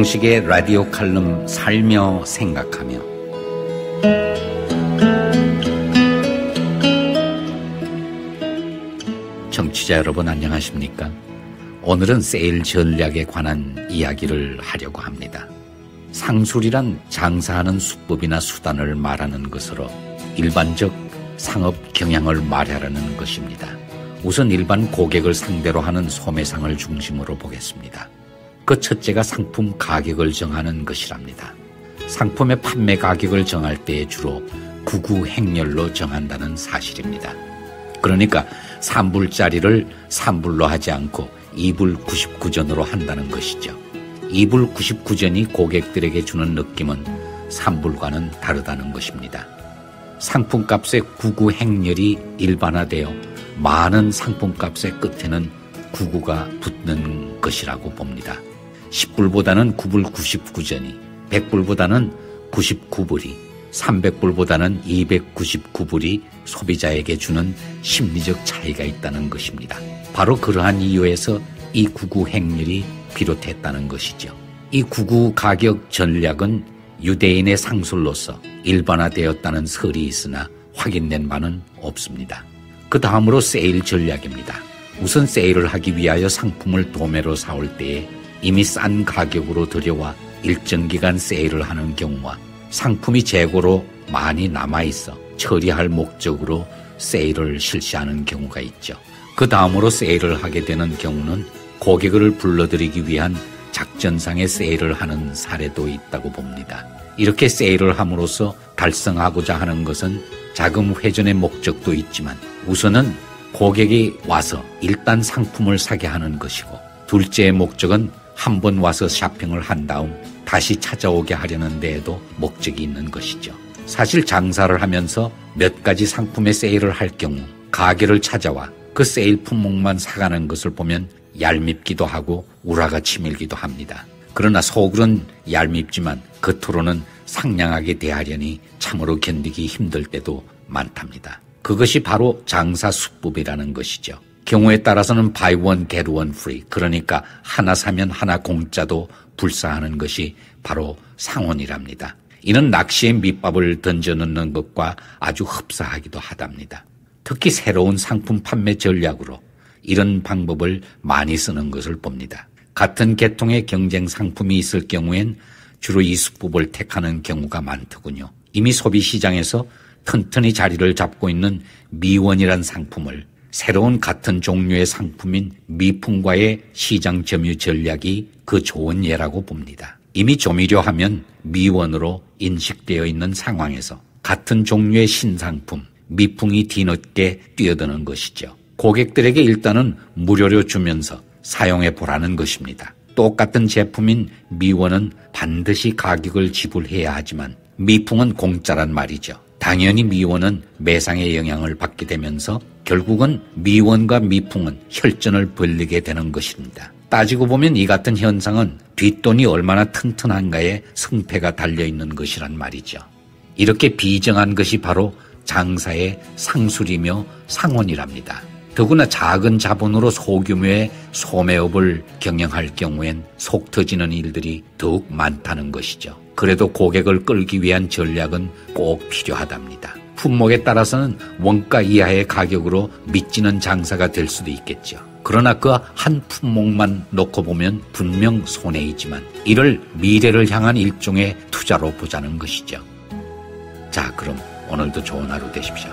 김종식의 라디오 칼럼 살며 생각하며. 청취자 여러분 안녕하십니까? 오늘은 세일 전략에 관한 이야기를 하려고 합니다. 상술이란 장사하는 수법이나 수단을 말하는 것으로 일반적 상업 경향을 말하라는 것입니다. 우선 일반 고객을 상대로 하는 소매상을 중심으로 보겠습니다. 그 첫째가 상품 가격을 정하는 것이랍니다. 상품의 판매 가격을 정할 때 주로 구구행렬로 정한다는 사실입니다. 그러니까 3불짜리를 3불로 하지 않고 2불 99전으로 한다는 것이죠. 2불 99전이 고객들에게 주는 느낌은 3불과는 다르다는 것입니다. 상품값의 구구행렬이 일반화되어 많은 상품값의 끝에는 구구가 붙는 것이라고 봅니다. 10불보다는 9불 99전이, 100불보다는 99불이, 300불보다는 299불이 소비자에게 주는 심리적 차이가 있다는 것입니다. 바로 그러한 이유에서 이 구구행렬이 비롯했다는 것이죠. 이 구구 가격 전략은 유대인의 상술로서 일반화되었다는 설이 있으나 확인된 바는 없습니다. 그 다음으로 세일 전략입니다. 우선 세일을 하기 위하여 상품을 도매로 사올 때에 이미 싼 가격으로 들여와 일정 기간 세일을 하는 경우와 상품이 재고로 많이 남아있어 처리할 목적으로 세일을 실시하는 경우가 있죠. 그 다음으로 세일을 하게 되는 경우는 고객을 불러들이기 위한 작전상의 세일을 하는 사례도 있다고 봅니다. 이렇게 세일을 함으로써 달성하고자 하는 것은 자금 회전의 목적도 있지만 우선은 고객이 와서 일단 상품을 사게 하는 것이고, 둘째의 목적은 한 번 와서 쇼핑을 한 다음 다시 찾아오게 하려는 데에도 목적이 있는 것이죠. 사실 장사를 하면서 몇 가지 상품의 세일을 할 경우 가게를 찾아와 그 세일 품목만 사가는 것을 보면 얄밉기도 하고 우라가 치밀기도 합니다. 그러나 속으론 얄밉지만 겉으로는 상냥하게 대하려니 참으로 견디기 힘들 때도 많답니다. 그것이 바로 장사 수법이라는 것이죠. 경우에 따라서는 buy one get one free, 그러니까 하나 사면 하나 공짜도 불사하는 것이 바로 상원이랍니다. 이는 낚시의 밑밥을 던져넣는 것과 아주 흡사하기도 하답니다. 특히 새로운 상품 판매 전략으로 이런 방법을 많이 쓰는 것을 봅니다. 같은 계통의 경쟁 상품이 있을 경우엔 주로 이 수법을 택하는 경우가 많더군요. 이미 소비시장에서 튼튼히 자리를 잡고 있는 미원이란 상품을 새로운 같은 종류의 상품인 미풍과의 시장 점유 전략이 그 좋은 예라고 봅니다. 이미 조미료 하면 미원으로 인식되어 있는 상황에서 같은 종류의 신상품 미풍이 뒤늦게 뛰어드는 것이죠. 고객들에게 일단은 무료로 주면서 사용해 보라는 것입니다. 똑같은 제품인 미원은 반드시 가격을 지불해야 하지만 미풍은 공짜란 말이죠. 당연히 미원은 매상의 영향을 받게 되면서 결국은 미원과 미풍은 혈전을 벌이게 되는 것입니다. 따지고 보면 이 같은 현상은 뒷돈이 얼마나 튼튼한가에 승패가 달려있는 것이란 말이죠. 이렇게 비정한 것이 바로 장사의 상술이며 상원이랍니다. 더구나 작은 자본으로 소규모의 소매업을 경영할 경우엔 속 터지는 일들이 더욱 많다는 것이죠. 그래도 고객을 끌기 위한 전략은 꼭 필요하답니다. 품목에 따라서는 원가 이하의 가격으로 미치는 장사가 될 수도 있겠죠. 그러나 그 한 품목만 놓고 보면 분명 손해이지만 이를 미래를 향한 일종의 투자로 보자는 것이죠. 자, 그럼 오늘도 좋은 하루 되십시오.